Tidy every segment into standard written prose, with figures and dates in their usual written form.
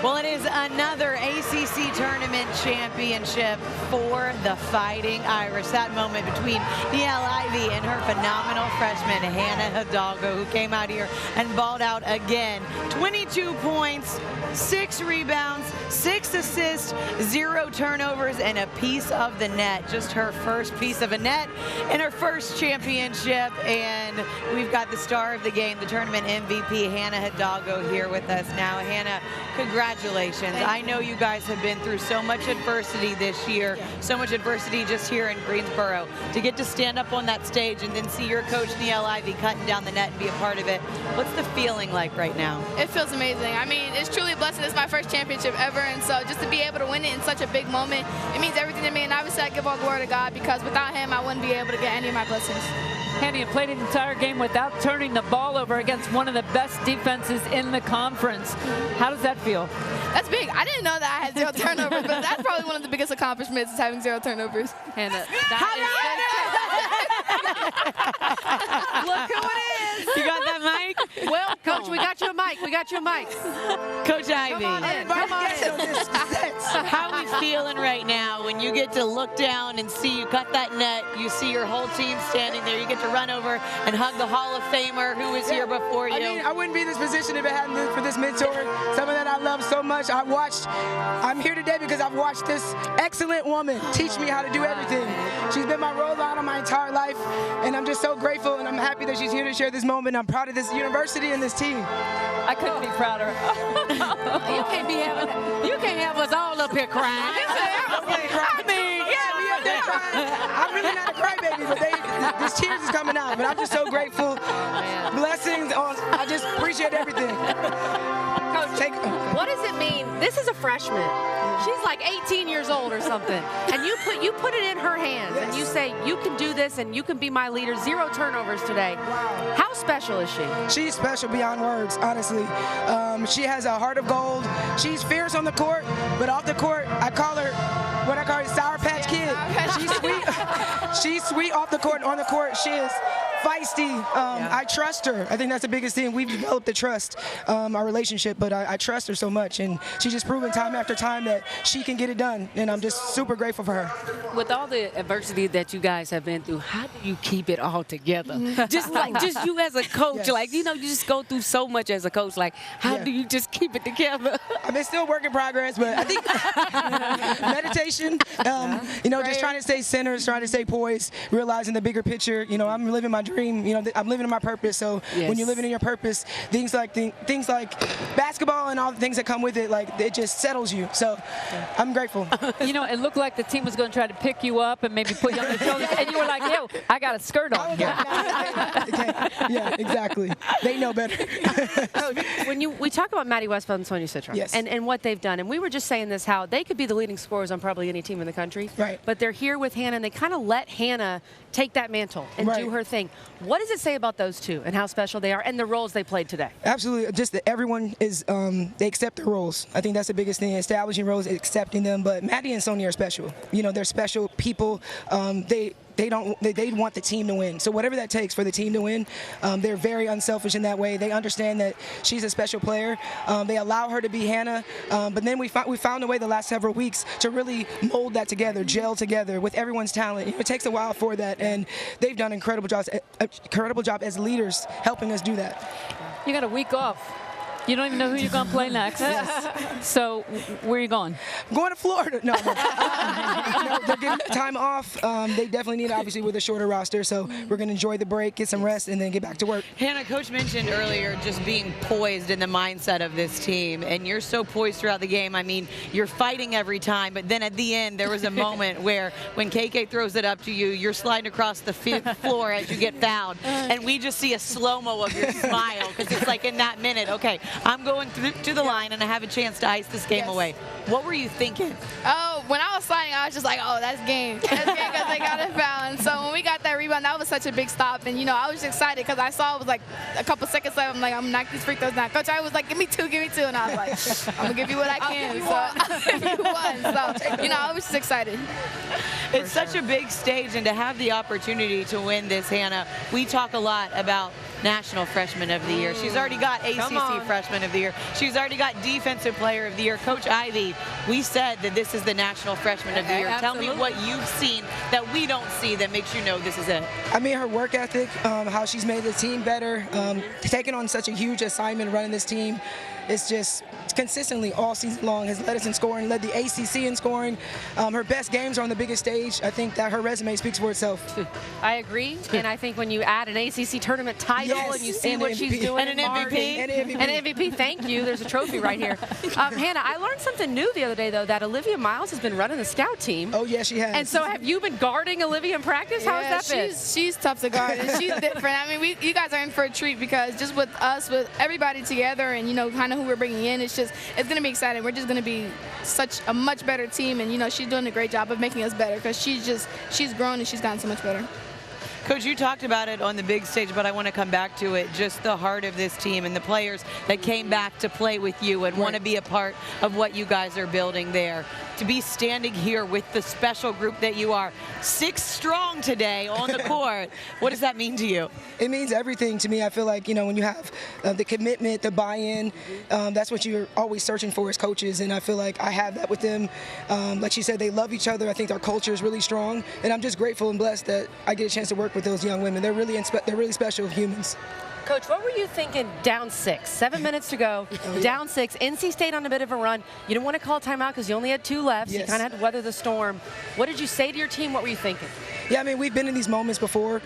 Well, it is another ACC tournament championship for the Fighting Irish. That moment between Niele Ivey and her phenomenal freshman, Hannah Hidalgo, who came out here and balled out again. 22 points, 6 rebounds, 6 assists, 0 turnovers, and a piece of the net. Just her first piece of a net in her first championship. And we've got the star of the game, the tournament MVP, Hannah Hidalgo, here with us now. Hannah, congratulations. I know you guys have been through so much adversity this year, so much adversity just here in Greensboro. To get to stand up on that stage and then see your coach, Niele Ivey, cutting down the net and be a part of it, what's the feeling like right now? It feels amazing. I mean, it's truly a blessing. It's my first championship ever, and so just to be able to win it in such a big moment, it means everything to me. And obviously, I give all glory to God, because without him, I wouldn't be able to get any of my blessings. Hannah, you played an entire game without turning the ball over against one of the best defenses in the conference. How does that feel? That's big. I didn't know that I had 0 turnovers, but that's probably one of the biggest accomplishments, is having 0 turnovers. Hannah, Look who it is. You got that mic? Well, Coach, we got you a mic. We got you a mic. Coach Ivey. Come on in. Come on in. How are we feeling right now when you get to look down and see you cut that net, you see your whole team standing there, you get to run over and hug the Hall of Famer who was here before you? I mean, I wouldn't be in this position if it hadn't been for this mentor, someone that I love so much. I'm here today because I've watched this excellent woman teach me how to do everything. She's been my role model my entire life, and I'm just so grateful, and I'm happy that she's here to share this moment. I'm proud of this university and this team. I couldn't be prouder. You can't have us all up here crying. I mean, yeah, me up there crying. I'm really not a crybaby, but this tears is coming out. But I'm just so grateful. Blessings on. I just appreciate everything. Coach, what does it mean? This is a freshman. She's like 18 years old or something. And you put it in her hands, and you say, you can do this and you can be my leader. 0 turnovers today. Wow. How special is she? She's special beyond words, honestly. She has a heart of gold. She's fierce on the court, but off the court, I call her Sour Patch Kid. She's sweet. She's sweet off the court and on the court. She is feisty. I trust her. I think that's the biggest thing. We've developed the trust, our relationship, but I trust her so much, and she's just proven time after time that she can get it done, and I'm just super grateful for her. With all the adversity that you guys have been through, how do you keep it all together? just you as a coach, yes. like, you just go through so much as a coach. Like, how do you just keep it together? I mean, still work in progress, but I think meditation, just trying to stay centered, trying to stay poised, realizing the bigger picture. I'm living my dream. I'm living in my purpose. So when you're living in your purpose, things like basketball and all the things that come with it, like, it just settles you. So I'm grateful. It looked like the team was going to try to pick you up and maybe put you on their shoulders, and you were like, yo, I got a skirt on here. Yeah, exactly. They know better. We talk about Maddie Westfeld and Sonia Citron, yes, and what they've done, and we were just saying this, how they could be the leading scorers on probably any team in the country, right? But they're here with Hannah, and they kind of let Hannah take that mantle and do her thing. What does it say about those two and how special they are and the roles they played today? Absolutely. Just that everyone is, they accept their roles. I think that's the biggest thing, establishing roles, accepting them. But Maddie and Sonia are special. They're special people. They want the team to win. So whatever that takes for the team to win, they're very unselfish in that way. They understand that she's a special player. They allow her to be Hannah. But then we found a way the last several weeks to really mold that together, gel together with everyone's talent. It takes a while for that, and they've done an incredible job as leaders helping us do that. You got a week off. You don't even know who you're going to play next. So where are you going? I'm going to Florida. No. They're getting time off. They definitely need it, obviously, with a shorter roster. So we're going to enjoy the break, get some rest, and then get back to work. Hannah, Coach mentioned earlier just being poised in the mindset of this team, and you're so poised throughout the game. I mean, you're fighting every time, but then at the end, there was a moment where when KK throws it up to you, you're sliding across the floor as you get fouled, and we just see a slow-mo of your smile, because it's like in that minute, okay, I'm going to the line, and I have a chance to ice this game away. What were you thinking? Oh, when I was sliding, I was just like, oh, that's game. That's game because they got it foul. And so when we got that rebound, that was such a big stop. And, I was just excited because I saw it was like a couple seconds left. I'm like, I'm going to knock these free throws down. Coach, I was like, give me 2, give me 2. And I was like, I'm going to give you what I can. I'll give you 1. So, I was just excited. It's such a big stage, and to have the opportunity to win this, Hannah, we talk a lot about National Freshman of the Year. She's already got ACC Freshman of the Year. She's already got Defensive Player of the Year. Coach Ivy, we said that this is the National Freshman of the Year. Absolutely. Tell me what you've seen that we don't see that makes you know this is it. I mean, her work ethic, how she's made the team better, taking on such a huge assignment running this team. It's just consistently all season long has led us in scoring, led the ACC in scoring. Her best games are on the biggest stage. I think that her resume speaks for itself. I agree, and I think when you add an ACC tournament title and you see what she's doing and an MVP. An MVP, thank you. There's a trophy right here. Hannah, I learned something new the other day, though, that Olivia Miles has been running the scout team. Oh, yeah, she has. And so have you been guarding Olivia in practice? How has that been? She's tough to guard, and she's different. I mean, you guys are in for a treat because just with us, with everybody together and, you know, kind of who we're bringing in, it's going to be exciting. We're just going to be such a much better team, and, you know, she's doing a great job of making us better because she's grown and she's gotten so much better. Coach, you talked about it on the big stage, but I want to come back to it, just the heart of this team and the players that came back to play with you and want to be a part of what you guys are building there. To be standing here with the special group that you are, 6 strong today on the court, what does that mean to you? It means everything to me. I feel like, you know, when you have the commitment, the buy-in, that's what you're always searching for as coaches, and I feel like I have that with them. Like she said, they love each other. I think our culture is really strong, and I'm just grateful and blessed that I get a chance to work with those young women. They're really special humans. Coach, what were you thinking down 6? 7 minutes to go, down 6. NC State on a bit of a run. You didn't want to call timeout because you only had 2 left, so you kind of had to weather the storm. What did you say to your team? What were you thinking? Yeah, I mean, we've been in these moments before.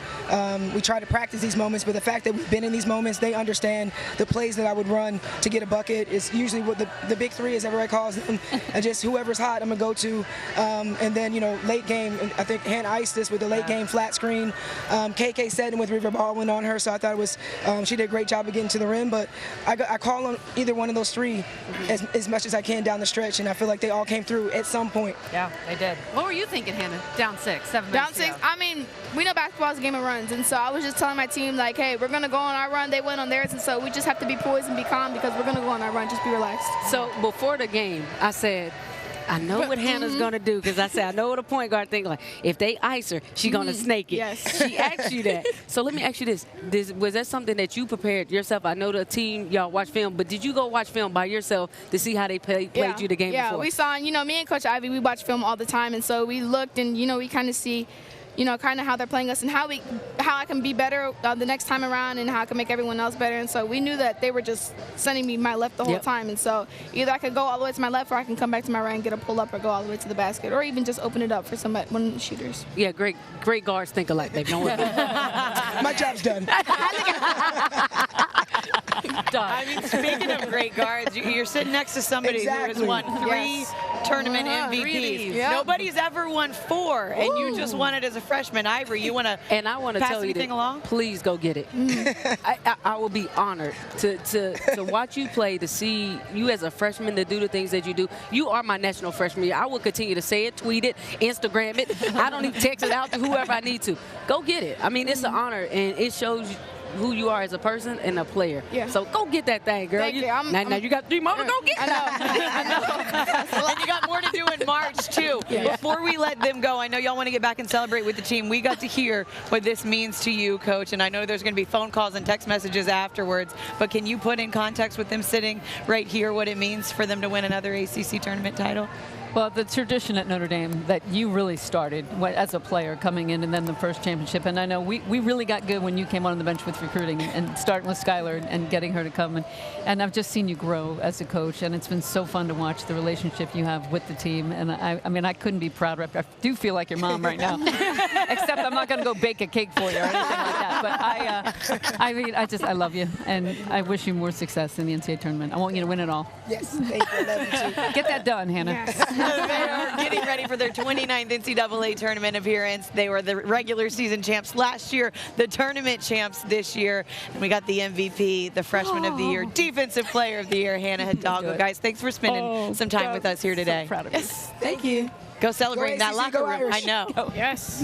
We try to practice these moments, but the fact that we've been in these moments, they understand the plays that I would run to get a bucket. It's usually what the big 3, as everybody calls them, and just whoever's hot, I'm going to go to. And then, you know, late game, I think Hannah iced this with the late game flat screen. KK setting with River Baldwin on her, so I thought it was, she did a great job of getting to the rim, but I call on either one of those 3 as much as I can down the stretch, and I feel like they all came through at some point. Yeah, they did. What were you thinking, Hannah? Down 6, 7 minutes Down 6. I mean, we know basketball is a game of runs, and so I was just telling my team, like, hey, we're going to go on our run. They went on theirs, and so we just have to be poised and be calm because we're going to go on our run. Just be relaxed. So before the game, I said, I know what Hannah's going to do because I said, I know what a point guard thinks. Like, if they ice her, she's going to snake it. Yes. She asked you that. So let me ask you this. Was that something that you prepared yourself? I know the team, y'all watch film, but did you go watch film by yourself to see how they played you the game before? Yeah, we saw, you know, me and Coach Ivy, we watch film all the time, and so we looked and, you know, we kind of see, you know, kind of how they're playing us and how I can be better the next time around and how I can make everyone else better. And so we knew that they were just sending me my left the whole time. And so either I could go all the way to my left or I can come back to my right and get a pull-up or go all the way to the basket or even just open it up for one of the shooters. Yeah, great guards think alike, babe. Don't worry. My job's done. I mean, speaking of great guards, you're sitting next to somebody who has won 3 tournament MVPs. Nobody's ever won 4, and you just won it as a freshman. Ivory, you want to and I want to tell you that, along? Please go get it. I will be honored to watch you play, to see you as a freshman to do the things that you do. You are my national freshman. I will continue to say it, tweet it, Instagram it. I don't even text it out to whoever I need to. Go get it. I mean, it's an honor, and it shows who you are as a person and a player. Yeah. So go get that thing, girl. Thank you. Now you got 3 more to go get. I know. Well, and you got more to do in March, too. Before we let them go, I know y'all want to get back and celebrate with the team. We got to hear what this means to you, Coach, and I know there's going to be phone calls and text messages afterwards, but can you put in context with them sitting right here what it means for them to win another ACC tournament title? Well, the tradition at Notre Dame that you really started as a player coming in and then the first championship. And I know we really got good when you came on the bench with recruiting and starting with Skylar and getting her to come. And I've just seen you grow as a coach. And it's been so fun to watch the relationship you have with the team. And I mean, I couldn't be prouder. I do feel like your mom right now. Except I'm not going to go bake a cake for you or anything like that. But I mean, I love you. And I wish you more success in the NCAA tournament. I want you to win it all. Yes, thank you. I love you too. Get that done, Hannah. Yes. They are getting ready for their 29th NCAA tournament appearance. They were the regular season champs last year, the tournament champs this year. And we got the MVP, the freshman of the year, defensive player of the year, Hannah Hidalgo. Guys, thanks for spending some time with us here today. So proud of you. Thank you. Go celebrate in that locker room. I know. Yes.